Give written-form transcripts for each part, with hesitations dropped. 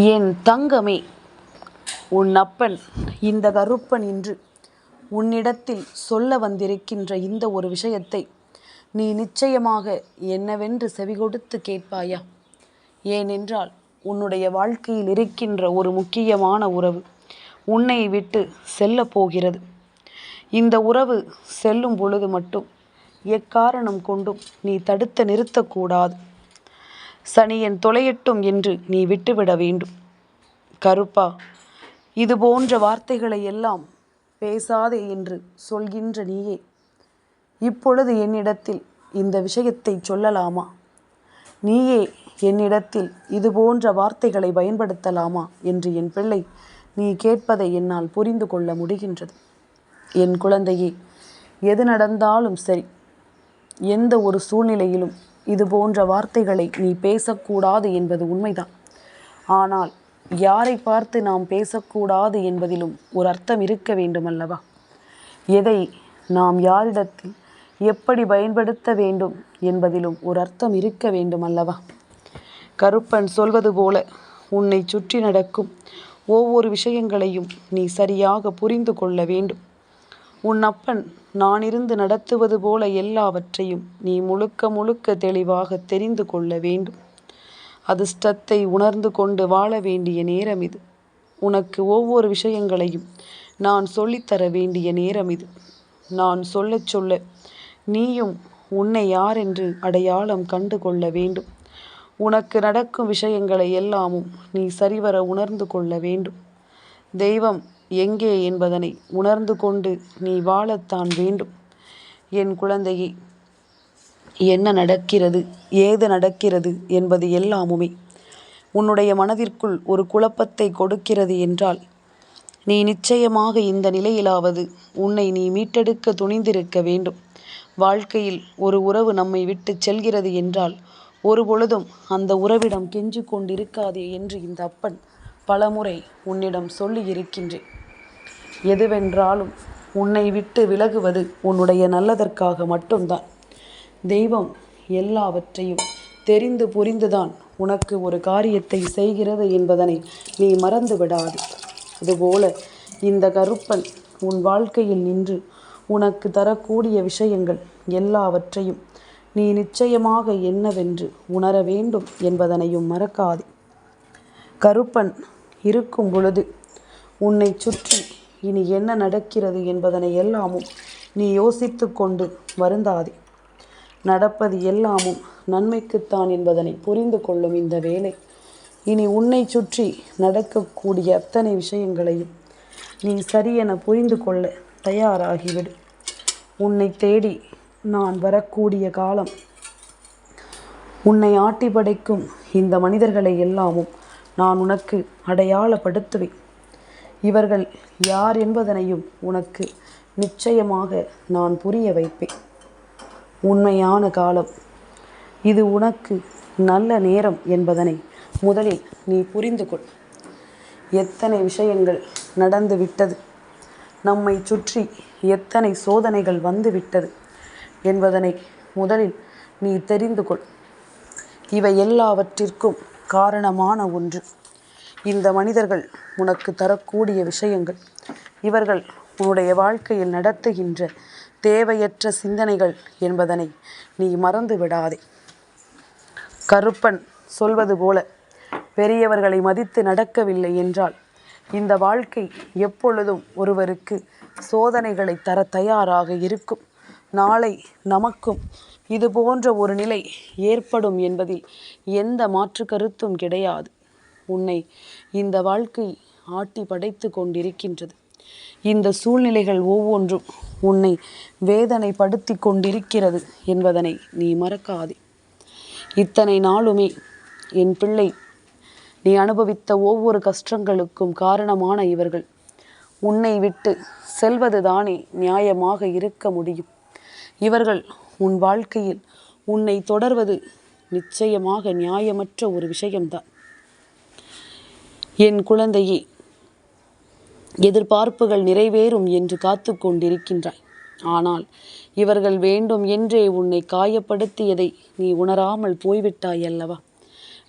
என் தங்கமே, உன் அப்பன் இந்த கருப்பன் இன்று உன்னிடத்தில் சொல்ல வந்திருக்கின்ற இந்த ஒரு விஷயத்தை நீ நிச்சயமாக என்னவென்று செவிகொடுத்து கேட்பாயா? ஏனென்றால் உன்னுடைய வாழ்க்கையில் இருக்கின்ற ஒரு முக்கியமான உறவு உன்னை விட்டு செல்ல போகிறது. இந்த உறவு செல்லும் பொழுது மட்டும் எக்காரணம் கொண்டும் நீ தடுத்து நிறுத்தக்கூடாது. சனியன் தொலையட்டும் என்று நீ விட்டுவிட வேண்டும். கருப்பா, இது போன்ற வார்த்தைகளை எல்லாம் பேசாதே என்று சொல்கின்ற நீயே இப்பொழுது என்னிடத்தில் இந்த விஷயத்தை சொல்லலாமா? நீயே என்னிடத்தில் இது போன்ற வார்த்தைகளை பயன்படுத்தலாமா என்று என் பிள்ளை நீ கேட்பதை என்னால் புரிந்து கொள்ள முடிகின்றது. என் குழந்தையே, எது நடந்தாலும் சரி, எந்த ஒரு சூழ்நிலையிலும் இது போன்ற வார்த்தைகளை நீ பேசக்கூடாது என்பது உண்மைதான். ஆனால் யாரை பார்த்து நாம் பேசக்கூடாது என்பதிலும் ஒரு அர்த்தம் இருக்க வேண்டும் அல்லவா? எதை நாம் யாரிடத்தில் எப்படி பயன்படுத்த வேண்டும் என்பதிலும் ஒரு அர்த்தம் இருக்க வேண்டும் அல்லவா? கருப்பன் சொல்வது போல உன்னை சுற்றி நடக்கும் ஒவ்வொரு விஷயங்களையும் நீ சரியாக புரிந்து கொள்ள வேண்டும். உன் அப்பன் நான் இருந்து நடத்துவது போல எல்லாவற்றையும் நீ முழுக்க முழுக்க தெளிவாக தெரிந்து கொள்ள வேண்டும். அதிர்ஷ்டத்தை உணர்ந்து கொண்டு வாழ வேண்டிய நேரம் இது. உனக்கு ஒவ்வொரு விஷயங்களையும் நான் சொல்லித்தர வேண்டிய நேரம் இது. நான் சொல்ல சொல்ல நீயும் உன்னை யார் என்று அடையாளம் கண்டு கொள்ள வேண்டும். உனக்கு நடக்கும் விஷயங்களை எல்லாமும் நீ சரிவர உணர்ந்து கொள்ள வேண்டும். தெய்வம் எங்கே என்பதனை உணர்ந்து கொண்டு நீ வாழத்தான் வேண்டும். என் குழந்தையே, என்ன நடக்கிறது, ஏது நடக்கிறது என்பது எல்லாமுமே உன்னுடைய மனதிற்குள் ஒரு குழப்பத்தை கொடுக்கிறது என்றால் நீ நிச்சயமாக இந்த நிலையிலாவது உன்னை நீ மீட்டெடுக்க துணிந்திருக்க வேண்டும். வாழ்க்கையில் ஒரு உறவு நம்மை விட்டு செல்கிறது என்றால் ஒரு பொழுதும் அந்த உறவிடம் கெஞ்சு கொண்டிருக்காதே என்று இந்த அப்பன் பலமுறை உன்னிடம் சொல்லி இருக்கின்றேன். எதுவென்றாலும் உன்னை விட்டு விலகுவது உன்னுடைய நல்லதற்காக மட்டும்தான். தெய்வம் எல்லாவற்றையும் தெரிந்து புரிந்துதான் உனக்கு ஒரு காரியத்தை செய்கிறது என்பதனை நீ மறந்து விடாது. அதுபோல இந்த கருப்பன் உன் வாழ்க்கையில் நின்று உனக்கு தரக்கூடிய விஷயங்கள் எல்லாவற்றையும் நீ நிச்சயமாக என்னவென்று உணர வேண்டும் என்பதனையும் மறக்காதே. கருப்பன் இருக்கும் பொழுது உன்னை சுற்றி இனி என்ன நடக்கிறது என்பதனை எல்லாமும் நீ யோசித்து கொண்டு வருந்தாதே. நடப்பது எல்லாமும் நன்மைக்குத்தான் என்பதனை புரிந்து கொள்ளும் இந்த வேளை இனி உன்னை சுற்றி நடக்கக்கூடிய அத்தனை விஷயங்களையும் நீ சரியென புரிந்து கொள்ள தயாராகிவிடு. உன்னை தேடி நான் வரக்கூடிய காலம் உன்னை ஆட்டி படைக்கும் இந்த மனிதர்களை எல்லாமும் நான் உனக்கு அடையாளப்படுத்துவேன். இவர்கள் யார் என்பதனையும் உனக்கு நிச்சயமாக நான் புரிய வைப்பேன். உண்மையான காலம் இது, உனக்கு நல்ல நேரம் என்பதனை முதலில் நீ புரிந்து கொள். எத்தனை விஷயங்கள் நடந்து விட்டது, நம்மை சுற்றி எத்தனை சோதனைகள் வந்து விட்டது என்பதனை முதலில் நீ தெரிந்து கொள். இவை எல்லாவற்றிற்கும் காரணமான ஒன்று இந்த மனிதர்கள் உனக்கு தரக்கூடிய விஷயங்கள். இவர்கள் உன்னுடைய வாழ்க்கையில் நடத்துகின்ற தேவையற்ற சிந்தனைகள் என்பதனை நீ மறந்து விடாதே. கருப்பன் சொல்வது போல பெரியவர்களை மதித்து நடக்கவில்லை என்றால் இந்த வாழ்க்கை எப்பொழுதும் ஒருவருக்கு சோதனைகளை தர தயாராக இருக்கும். நாளை நமக்கும் இது போன்ற ஒரு நிலை ஏற்படும் என்பதில் எந்த மாற்று கருத்தும் கிடையாது. உன்னை இந்த வாழ்க்கை ஆட்டி படைத்து கொண்டிருக்கின்றது. இந்த சூழ்நிலைகள் ஒவ்வொன்றும் உன்னை வேதனைப்படுத்தி கொண்டிருக்கிறது என்பதனை நீ மறக்காதே. இத்தனை நாளுமே என் பிள்ளை நீ அனுபவித்த ஒவ்வொரு கஷ்டங்களுக்கும் காரணமான இவர்கள் உன்னை விட்டு செல்வதுதானே நியாயமாக இருக்க முடியும். இவர்கள் உன் வாழ்க்கையில் உன்னை தொடர்வது நிச்சயமாக நியாயமற்ற ஒரு விஷயம்தான். என் குழந்தையே, எதிர்பார்ப்புகள் நிறைவேறும் என்று காத்து கொண்டிருக்கின்றாய். ஆனால் இவர்கள் வேண்டும் என்றே உன்னை காயப்படுத்தியதை நீ உணராமல் போய்விட்டாய் அல்லவா?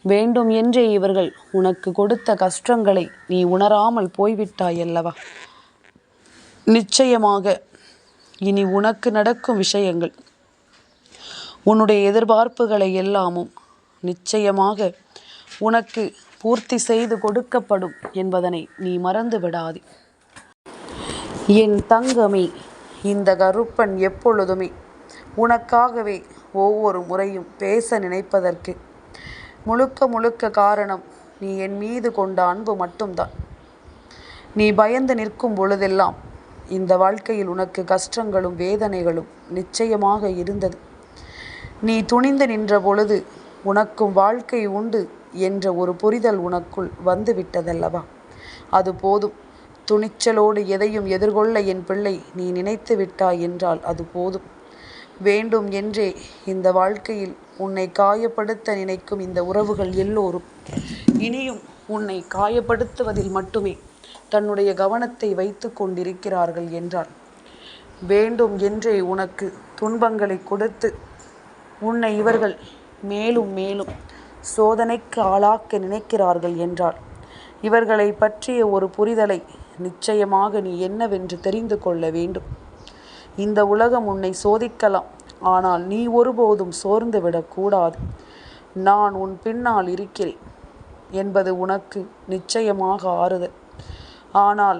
வேண்டும் என்றே இவர்கள் உனக்கு கொடுத்த கஷ்டங்களை நீ உணராமல் போய்விட்டாய் அல்லவா? நிச்சயமாக இனி உனக்கு நடக்கும் விஷயங்கள், உன்னுடைய எதிர்பார்ப்புகளை எல்லாமும் நிச்சயமாக உனக்கு பூர்த்தி செய்து கொடுக்கப்படும் என்பதனை நீ மறந்து விடாதே. என் தங்கமே, இந்த கருப்பன் எப்பொழுதுமே உனக்காகவே ஒவ்வொரு முறையும் பேச நினைப்பதற்கு முழுக்க முழுக்க காரணம் நீ என் மீது கொண்ட அன்பு மட்டும்தான். நீ பயந்து நிற்கும் பொழுதெல்லாம் இந்த வாழ்க்கையில் உனக்கு கஷ்டங்களும் வேதனைகளும் நிச்சயமாக இருந்தது. நீ துணிந்து நின்ற பொழுது உனக்கும் வாழ்க்கை உண்டு என்ற ஒரு புரிதல் உனக்குள் வந்து விட்டதல்லவா? அது போதும். துணிச்சலோடு எதையும் எதிர்கொள்ள என் பிள்ளை நீ நினைத்து விட்டாய் என்றால் அது போதும். வேண்டும் என்றே இந்த வாழ்க்கையில் உன்னை காயப்படுத்த நினைக்கும் இந்த உறவுகள் எல்லோரும் இனியும் உன்னை காயப்படுத்துவதில் மட்டுமே தன்னுடைய கவனத்தை வைத்து கொண்டிருக்கிறார்கள் என்றால், வேண்டும் என்றே உனக்கு துன்பங்களை கொடுத்து உன்னை இவர்கள் மேலும் மேலும் சோதனைக்கு ஆளாக்க நினைக்கிறார்கள் என்றால், இவர்களை பற்றிய ஒரு புரிதலை நிச்சயமாக நீ என்னவென்று தெரிந்து கொள்ள வேண்டும். இந்த உலகம் உன்னை சோதிக்கலாம், ஆனால் நீ ஒருபோதும் சோர்ந்து விடக்கூடாது. நான் உன் பின்னால் இருக்கிறேன் என்பது உனக்கு நிச்சயமாக ஆறுதல். ஆனால்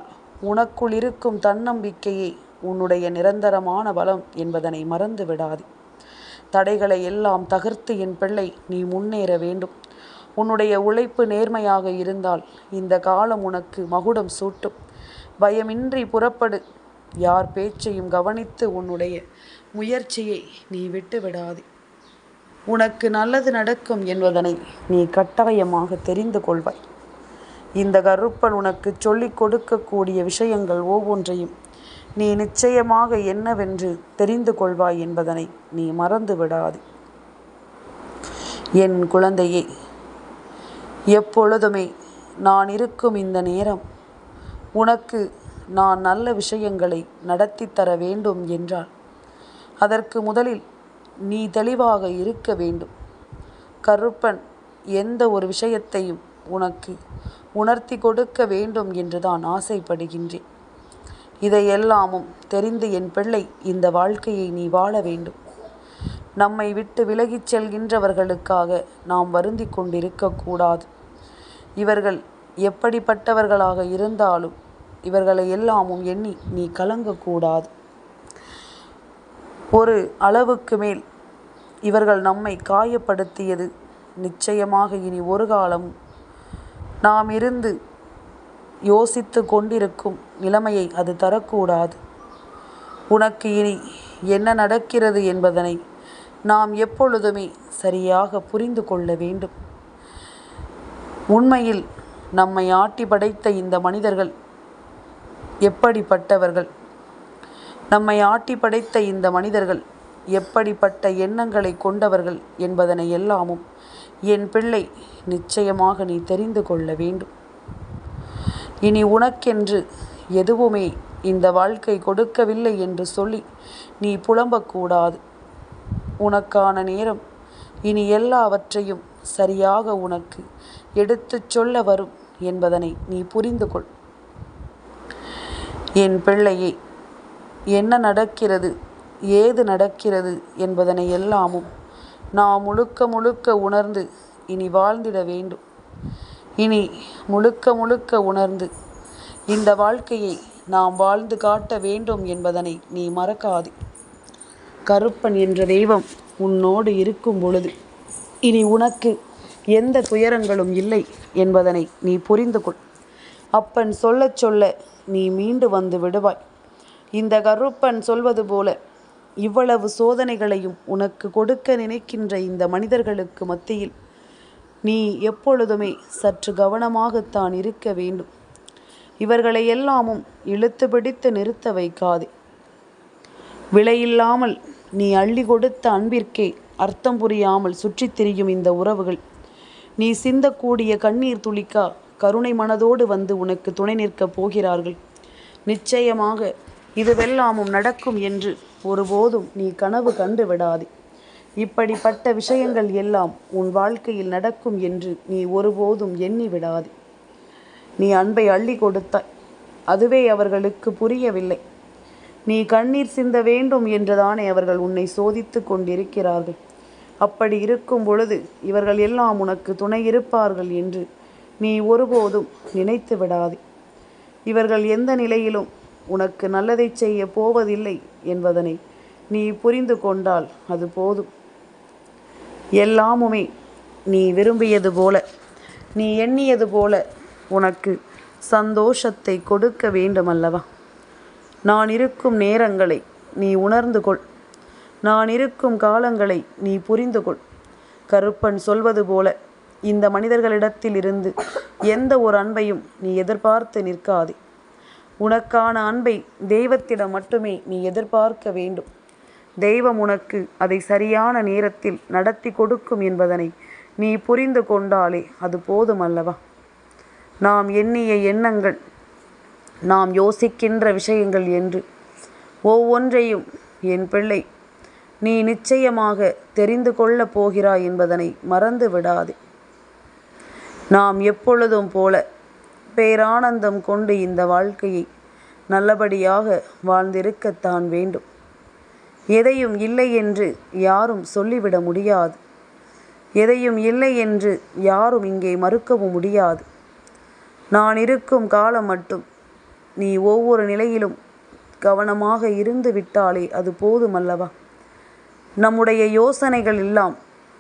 உனக்குள் இருக்கும் தன்னம்பிக்கையே உன்னுடைய நிரந்தரமான பலம் என்பதனை மறந்து விடாதே. தடைகளை எல்லாம் தகர்த்து என் பிள்ளை நீ முன்னேற வேண்டும். உன்னுடைய உழைப்பு நேர்மையாக இருந்தால் இந்த காலம் உனக்கு மகுடம் சூட்டும். பயமின்றி புறப்படு. யார் பேச்சையும் கவனித்து உன்னுடைய முயற்சியை நீ விட்டு விடாதே. உனக்கு நல்லது நடக்கும் என்பதனை நீ கட்டாயமாக தெரிந்து கொள்வாய். இந்த கருப்பன் உனக்கு சொல்லிக் கொடுக்கக்கூடிய விஷயங்கள் ஒவ்வொன்றையும் நீ நிச்சயமாக என்னவென்று தெரிந்து கொள்வாய் என்பதனை நீ மறந்து விடாதே. என் குழந்தையே, எப்பொழுதுமே நான் இருக்கும் இந்த நேரம் உனக்கு நான் நல்ல விஷயங்களை நடத்தி தர வேண்டும் என்றால் அதற்கு முதலில் நீ தெளிவாக இருக்க வேண்டும். கருப்பன் எந்த ஒரு விஷயத்தையும் உனக்கு உணர்த்தி கொடுக்க வேண்டும் என்று தான் ஆசைப்படுகின்றேன். இதையெல்லாமும் தெரிந்து என் பிள்ளை இந்த வாழ்க்கையை நீ வாழ வேண்டும். நம்மை விட்டு விலகிச் செல்கின்றவர்களுக்காக நாம் வருந்தி கொண்டிருக்கக்கூடாது. இவர்கள் எப்படிப்பட்டவர்களாக இருந்தாலும் இவர்களை எல்லாமும் எண்ணி நீ கலங்கக்கூடாது. ஒரு அளவுக்கு மேல் இவர்கள் நம்மை காயப்படுத்தியது நிச்சயமாக இனி ஒரு காலம் நாம் இருந்து யோசித்து கொண்டிருக்கும் நிலைமையை அது தரக்கூடாது. உனக்கு இனி என்ன நடக்கிறது என்பதனை நாம் எப்பொழுதுமே சரியாக புரிந்து கொள்ள வேண்டும். உண்மையில் நம்மை ஆட்டி படைத்த இந்த மனிதர்கள் எப்படிப்பட்டவர்கள், நம்மை ஆட்டி படைத்த இந்த மனிதர்கள் எப்படிப்பட்ட எண்ணங்களை கொண்டவர்கள் என்பதனை எல்லாமும் என் பிள்ளை நிச்சயமாக நீ தெரிந்து கொள்ள வேண்டும். இனி உனக்கென்று எதுவுமே இந்த வாழ்க்கை கொடுக்கவில்லை என்று சொல்லி நீ புலம்பக்கூடாது. உனக்கான நேரம் இனி எல்லாவற்றையும் சரியாக உனக்கு எடுத்துச் சொல்ல வரும் என்பதனை நீ புரிந்து கொள். என் பிள்ளையே, என்ன நடக்கிறது, ஏது நடக்கிறது என்பதனை எல்லாமும் நாம் முழுக்க முழுக்க உணர்ந்து இனி வாழ்ந்திட வேண்டும். இனி முழுக்க முழுக்க உணர்ந்து இந்த வாழ்க்கையை நாம் வாழ்ந்து காட்ட வேண்டும் என்பதனை நீ மறக்காதே. கருப்பன் என்ற தெய்வம் உன்னோடு இருக்கும் பொழுது இனி உனக்கு எந்த துயரங்களும் இல்லை என்பதனை நீ புரிந்து கொள். அப்பன் சொல்ல சொல்ல நீ மீண்டு வந்து விடுவாய். இந்த கருப்பன் சொல்வது போல இவ்வளவு சோதனைகளையும் உனக்கு கொடுக்க நினைக்கின்ற இந்த மனிதர்களுக்கு மத்தியில் நீ எப்பொழுதுமே சற்று கவனமாகத்தான் இருக்க வேண்டும். இவர்களை எல்லாமும் இழுத்து பிடித்து நிறுத்த வைக்காதே. விலையில்லாமல் நீ அள்ளி கொடுத்த அன்பிற்கே அர்த்தம் புரியாமல் சுற்றித் திரியும் இந்த உறவுகள் நீ சிந்தக்கூடிய கண்ணீர் துளிக்கா கருணை மனதோடு வந்து உனக்கு துணை நிற்கப் போகிறார்கள். நிச்சயமாக இதுவெல்லாமும் நடக்கும் என்று ஒருபோதும் நீ கனவு கண்டு விடாதே. இப்படிப்பட்ட விஷயங்கள் எல்லாம் உன் வாழ்க்கையில் நடக்கும் என்று நீ ஒருபோதும் எண்ணி விடாதே. நீ அன்பை அள்ளி கொடுத்தாய், அதுவே அவர்களுக்கு புரியவில்லை. நீ கண்ணீர் சிந்த வேண்டும் என்றுதானே அவர்கள் உன்னை சோதித்து கொண்டிருக்கிறார்கள். அப்படி இருக்கும் பொழுது இவர்கள் எல்லாம் உனக்கு துணை இருப்பார்கள் என்று நீ ஒருபோதும் நினைத்து விடாதே. இவர்கள் எந்த நிலையிலும் உனக்கு நல்லதை செய்ய போவதில்லை என்பதனை நீ புரிந்து கொண்டால் அது போதும். எல்லாமுமே நீ விரும்பியது போல, நீ எண்ணியது போல உனக்கு சந்தோஷத்தை கொடுக்க வேண்டுமல்லவா? நான் இருக்கும் நேரங்களை நீ உணர்ந்து கொள். நான் இருக்கும் காலங்களை நீ புரிந்து கொள். கருப்பன் சொல்வது போல இந்த மனிதர்களிடத்தில் இருந்து எந்த ஒரு அன்பையும் நீ எதிர்பார்த்து நிற்காதே. உனக்கான அன்பை தெய்வத்திடம் மட்டுமே நீ எதிர்பார்க்க வேண்டும். தெய்வம் உனக்கு அதை சரியான நேரத்தில் நடத்தி கொடுக்கும் என்பதனை நீ புரிந்து கொண்டாலே அது போதுமல்லவா? நாம் எண்ணிய எண்ணங்கள், நாம் யோசிக்கின்ற விஷயங்கள் என்று ஒவ்வொன்றையும் என் பிள்ளை நீ நிச்சயமாக தெரிந்து கொள்ளப் போகிறாய் என்பதனை மறந்து விடாதே. நாம் எப்பொழுதும் போல பேரானந்தம் கொண்டு இந்த வாழ்க்கையை நல்லபடியாக வாழ்ந்திருக்கத்தான் வேண்டும். எதையும் இல்லை என்று யாரும் சொல்லிவிட முடியாது. எதையும் இல்லை என்று யாரும் இங்கே மறுக்கவும் முடியாது. நான் இருக்கும் காலம் மட்டும் நீ ஒவ்வொரு நிலையிலும் கவனமாக இருந்து விட்டாலே அது போதுமல்லவா? நம்முடைய யோசனைகள் எல்லாம்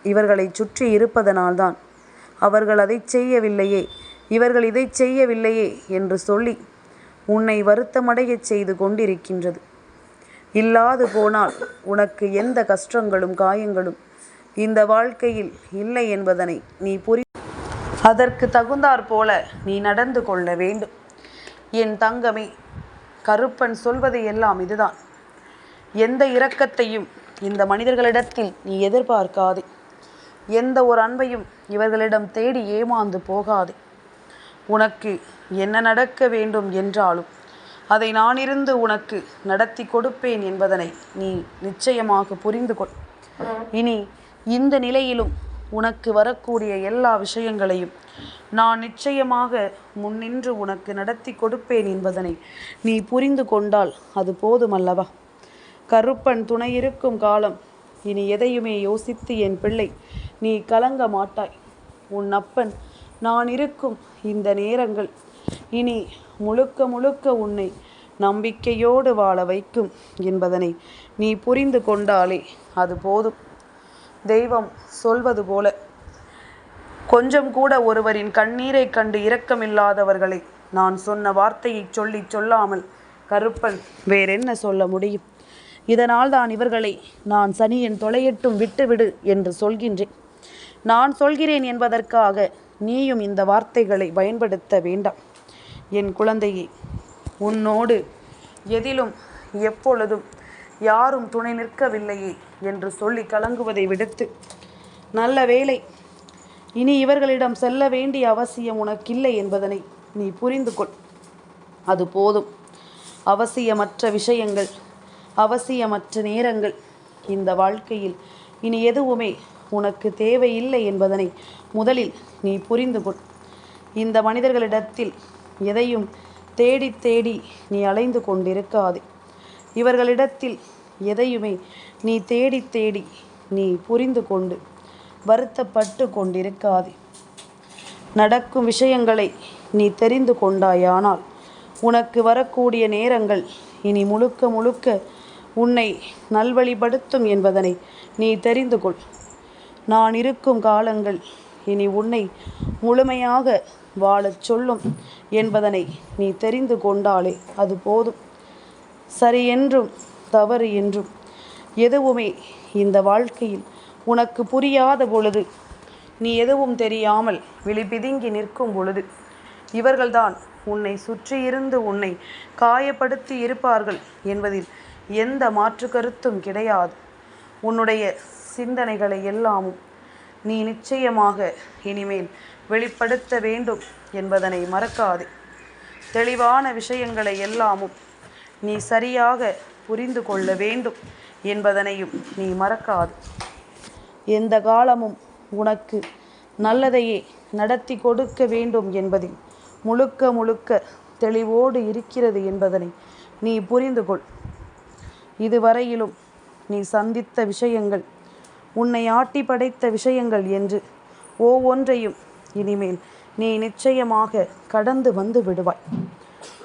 இவர்களை சுற்றி இருப்பதனால்தான் அவர்கள் அதை செய்யவில்லையே, இவர்கள் இதை செய்யவில்லையே என்று சொல்லி உன்னை வருத்தமடையச் செய்து கொண்டிருக்கின்றது. இல்லாது போனால் உனக்கு எந்த கஷ்டங்களும் காயங்களும் இந்த வாழ்க்கையில் இல்லை என்பதனை நீ அதற்கு தகுந்தாற் போல நீ நடந்து கொள்ள வேண்டும். என் தங்கமே, கருப்பன் சொல்வது எல்லாம் இதுதான். எந்த இரக்கத்தையும் இந்த மனிதர்களிடத்தில் நீ எதிர்பார்க்காதே. எந்த ஒரு அன்பையும் இவர்களிடம் தேடி ஏமாந்து போகாதே. உனக்கு என்ன நடக்க வேண்டும் என்றாலும் அதை நானிருந்து உனக்கு நடத்தி கொடுப்பேன் என்பதனை நீ நிச்சயமாக புரிந்து கொள். இனி இந்த நிலையிலும் உனக்கு வரக்கூடிய எல்லா விஷயங்களையும் நான் நிச்சயமாக முன்னின்று உனக்கு நடத்தி கொடுப்பேன் என்பதனை நீ புரிந்து கொண்டால் அது போதுமல்லவா? கருப்பன் துணை இருக்கும் காலம் இனி எதையுமே யோசித்து என் பிள்ளை நீ கலங்க மாட்டாய். உன் அப்பன் நான் இருக்கும் இந்த நேரங்கள் இனி முழுக்க முழுக்க உன்னை நம்பிக்கையோடு வாழ வைக்கும் என்பதனை நீ புரிந்து கொண்டாலே அது போதும். தெய்வம் சொல்வது போல கொஞ்சம் கூட ஒருவரின் கண்ணீரை கண்டு இரக்கமில்லாதவர்களை நான் சொன்ன வார்த்தையை சொல்லி சொல்லாமல் கருப்பன் வேறென்ன சொல்ல முடியும்? இதனால் தான் இவர்களை நான் சனியன் தொலையட்டும் விட்டுவிடு என்று சொல்கின்றேன். நான் சொல்கிறேன் என்பதற்காக நீயும் இந்த வார்த்தைகளை பயன்படுத்த வேண்டாம். என் குழந்தையே, உன்னோடு எதிலும் எப்பொழுதும் யாரும் துணை நிற்கவில்லையே என்று சொல்லி கலங்குவதை விடுத்து, நல்ல வேளை இனி இவர்களிடம் செல்ல வேண்டிய அவசியம் உனக்கில்லை என்பதனை நீ புரிந்து கொள். அது போதும். அவசியமற்ற விஷயங்கள், அவசியமற்ற நேரங்கள் இந்த வாழ்க்கையில் இனி எதுவுமே உனக்கு தேவையில்லை என்பதனை முதலில் நீ புரிந்து கொள். இந்த மனிதர்களிடத்தில் எதையும் தேடி தேடி நீ அலைந்து கொண்டிருக்காதே. இவர்களிடத்தில் எதையுமே நீ தேடி தேடி நீ புரிந்து கொண்டு வருத்தப்பட்டு கொண்டிருக்காதே. நடக்கும் விஷயங்களை நீ தெரிந்து கொண்டாயானால் உனக்கு வரக்கூடிய நேரங்கள் இனி முழுக்க முழுக்க உன்னை நல்வழிப்படுத்தும் என்பதனை நீ தெரிந்து கொள். நான் இருக்கும் காலங்கள் இனி உன்னை முழுமையாக வாழச் சொல்லும் என்பதனை நீ தெரிந்து கொண்டாலே அது போதும். சரி என்றும் தவறு என்றும் எதுவுமே இந்த வாழ்க்கையில் உனக்கு புரியாத பொழுது, நீ எதுவும் தெரியாமல் விழிபிதுங்கி நிற்கும் பொழுது இவர்கள்தான் உன்னை சுற்றியிருந்து உன்னை காயப்படுத்தி இருப்பார்கள் என்பதில் எந்த மாற்று கருத்தும் கிடையாது. உன்னுடைய சிந்தனைகளை எல்லாமும் நீ நிச்சயமாக இனிமேல் வெளிப்படுத்த வேண்டும் என்பதனை மறக்காதே. தெளிவான விஷயங்களை எல்லாமும் நீ சரியாக புரிந்து கொள்ள வேண்டும் என்பதனையும் நீ மறக்காது. எந்த காலமும் உனக்கு நல்லதையே நடத்தி கொடுக்க வேண்டும் என்பதில் முழுக்க முழுக்க தெளிவோடு இருக்கிறது என்பதனை நீ புரிந்து கொள். இதுவரையிலும் நீ சந்தித்த விஷயங்கள், உன்னை ஆட்டி படைத்த விஷயங்கள் என்று ஒவ்வொன்றையும் இனிமேல் நீ நிச்சயமாக கடந்து வந்து விடுவாய்.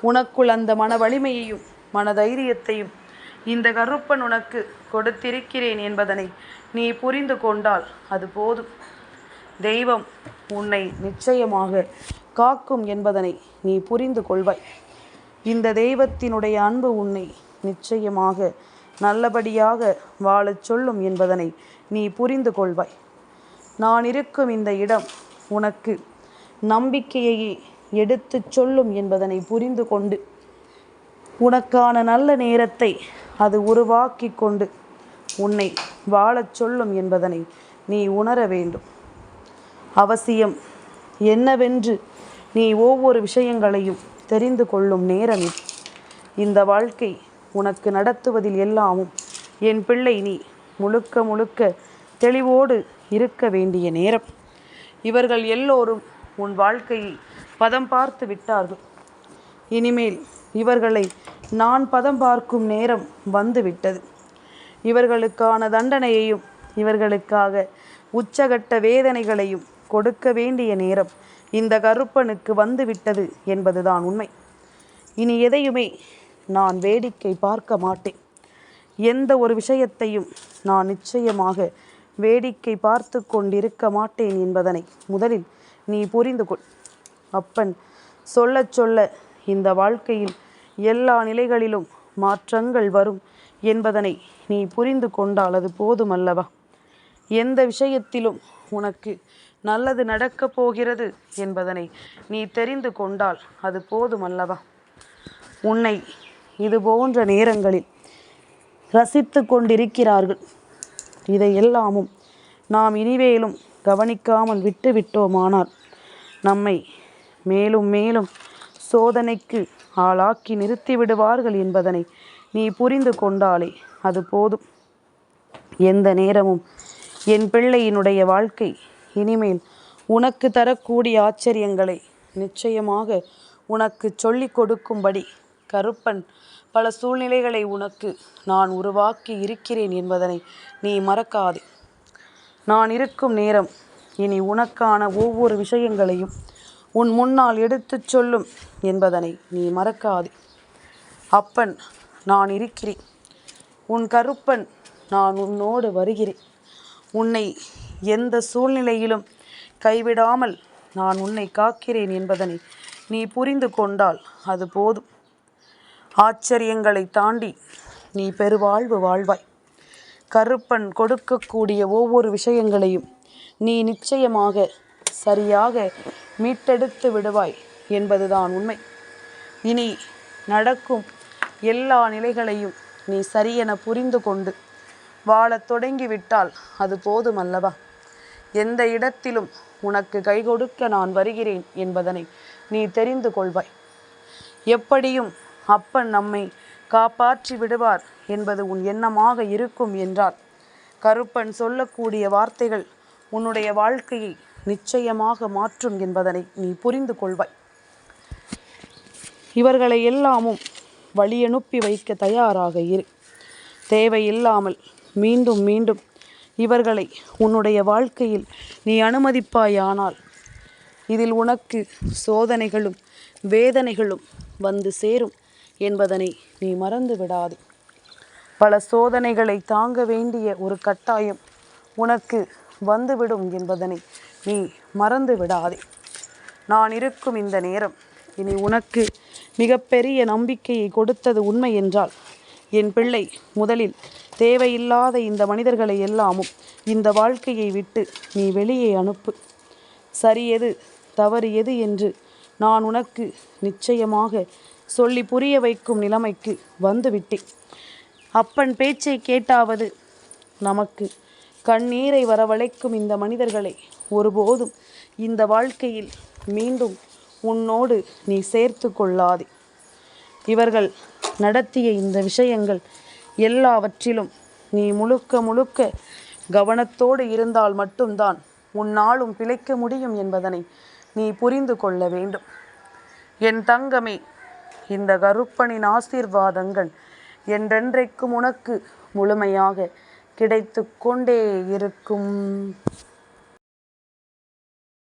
உனக்குள் அந்த மன வலிமையையும் மனதைரியத்தையும் இந்த கருப்பன் உனக்கு கொடுத்திருக்கிறேன் என்பதனை நீ புரிந்து கொண்டால் அது போதும். தெய்வம் உன்னை நிச்சயமாக காக்கும் என்பதனை நீ புரிந்து கொள்வாய். இந்த தெய்வத்தினுடைய அன்பு உன்னை நிச்சயமாக நல்லபடியாக வாழச் சொல்லும் என்பதனை நீ புரிந்து கொள்வாய். நான் இருக்கும் இந்த இடம் உனக்கு நம்பிக்கையை எடுத்துச் சொல்லும் என்பதனை புரிந்து கொண்டு உனக்கான நல்ல நேரத்தை அது உருவாக்கி கொண்டு உன்னை வாழச் சொல்லும் என்பதனை நீ உணர வேண்டும். அவசியம் என்னவென்று நீ ஒவ்வொரு விஷயங்களையும் தெரிந்து கொள்ளும் நேரம் இது. இந்த வாழ்க்கை உனக்கு நடத்துவதில் எல்லாமும் என் பிள்ளை நீ முழுக்க முழுக்க தெளிவோடு இருக்க வேண்டிய நேரம். இவர்கள் எல்லோரும் உன் வாழ்க்கையை பதம் பார்த்து விட்டார்கள். இனிமேல் இவர்களை நான் பதம் பார்க்கும் நேரம் வந்துவிட்டது. இவர்களுக்கான தண்டனையையும் இவர்களுக்காக உச்சகட்ட வேதனைகளையும் கொடுக்க வேண்டிய நேரம் இந்த கருப்பனுக்கு வந்துவிட்டது என்பதுதான் உண்மை. இனி எதையுமே நான் வேடிக்கை பார்க்க மாட்டேன். எந்த ஒரு விஷயத்தையும் நான் நிச்சயமாக வேடிக்கை பார்த்து கொண்டிருக்க மாட்டேன் என்பதனை முதலில் நீ புரிந்து கொள். அப்பன் சொல்ல சொல்ல இந்த வாழ்க்கையில் எல்லா நிலைகளிலும் மாற்றங்கள் வரும் என்பதனை நீ புரிந்து கொண்டால் அது போதுமல்லவா? எந்த விஷயத்திலும் உனக்கு நல்லது நடக்கப் போகிறது என்பதனை நீ தெரிந்து கொண்டால் அது போதுமல்லவா? உன்னை இது போன்ற நேரங்களில் ரசித்து கொண்டிருக்கிறார்கள். இதையெல்லாமும் நாம் இனிமேலும் கவனிக்காமல் விட்டுவிட்டோமானால் நம்மை மேலும் மேலும் சோதனைக்கு ஆளாக்கி நிறுத்தி விடுவார்கள் என்பதனை நீ புரிந்து கொண்டாலே அது போதும். எந்த நேரமும் என் பிள்ளையினுடைய வாழ்க்கை இனிமேல் உனக்கு தரக்கூடிய ஆச்சரியங்களை நிச்சயமாக உனக்கு சொல்லிக் கொடுக்கும்படி கருப்பன் பல சூழ்நிலைகளை உனக்கு நான் உருவாக்கி இருக்கிறேன் என்பதனை நீ மறக்காதே. நான் இருக்கும் நேரம் இனி உனக்கான ஒவ்வொரு விஷயங்களையும் உன் முன்னால் எடுத்துச் சொல்லும் என்பதனை நீ மறக்காதே. அப்பன் நான் இருக்கிறேன். உன் கருப்பன் நான் உன்னோடு வருகிறேன். உன்னை எந்த சூழ்நிலையிலும் கைவிடாமல் நான் உன்னை காக்கிறேன் என்பதனை நீ புரிந்து கொண்டால் அது போதும். ஆச்சரியங்களை தாண்டி நீ பெருவாழ்வு வாழ்வாய். கருப்பன் கொடுக்கக்கூடிய ஒவ்வொரு விஷயங்களையும் நீ நிச்சயமாக சரியாக மீட்டெடுத்து விடுவாய் என்பதுதான் உண்மை. இனி நடக்கும் எல்லா நிலைகளையும் நீ சரியென புரிந்து கொண்டு வாழத் தொடங்கிவிட்டால் அது போதுமல்லவா? எந்த இடத்திலும் உனக்கு கை கொடுக்க நான் வருகிறேன் என்பதனை நீ தெரிந்து கொள்வாய். எப்படியும் அப்பன் நம்மை காப்பாற்றி விடுவார் என்பது உன் எண்ணமாக இருக்கும் என்றால் கருப்பன் சொல்லக்கூடிய வார்த்தைகள் உன்னுடைய வாழ்க்கையை நிச்சயமாக மாற்றும் என்பதனை நீ புரிந்து கொள்வாய். இவர்களை எல்லாமும் வழியனுப்பி வைக்க தயாராக இரு. தேவையில்லாமல் மீண்டும் மீண்டும் இவர்களை உன்னுடைய வாழ்க்கையில் நீ அனுமதிப்பாயானால் இதில் உனக்கு சோதனைகளும் வேதனைகளும் வந்து சேரும் என்பதனை நீ மறந்து விடாதே. பல சோதனைகளை தாங்க வேண்டிய ஒரு கட்டாயம் உனக்கு வந்துவிடும் என்பதனை நீ மறந்து விடாதே. நான் இருக்கும் இந்த நேரம் இனி உனக்கு மிகப்பெரிய நம்பிக்கையை கொடுத்தது உண்மை என்றால் என் பிள்ளை முதலில் தேவையில்லாத இந்த மனிதர்களை எல்லாமும் இந்த வாழ்க்கையை விட்டு நீ வெளியே அனுப்பு. சரி எது தவறு எது என்று நான் உனக்கு நிச்சயமாக சொல்லி புரிய வைக்கும் நிலைமைக்கு வந்துவிட்டேன். அப்பன் பேச்சை கேட்டாவது நமக்கு கண்ணீரை வரவழைக்கும் இந்த மனிதர்களை ஒருபோதும் இந்த வாழ்க்கையில் மீண்டும் உன்னோடு நீ சேர்த்து கொள்ளாதே. இவர்கள் நடத்திய இந்த விஷயங்கள் எல்லாவற்றிலும் நீ முழுக்க முழுக்க கவனத்தோடு இருந்தால் மட்டும்தான் உன்னாலும் பிழைக்க முடியும் என்பதனை நீ புரிந்து கொள்ள வேண்டும். என் தங்கமே, இந்த கருப்பனின் ஆசீர்வாதங்கள் என்றென்றைக்கும் உனக்கு முழுமையாக கிடைத்து கொண்டே இருக்கும்.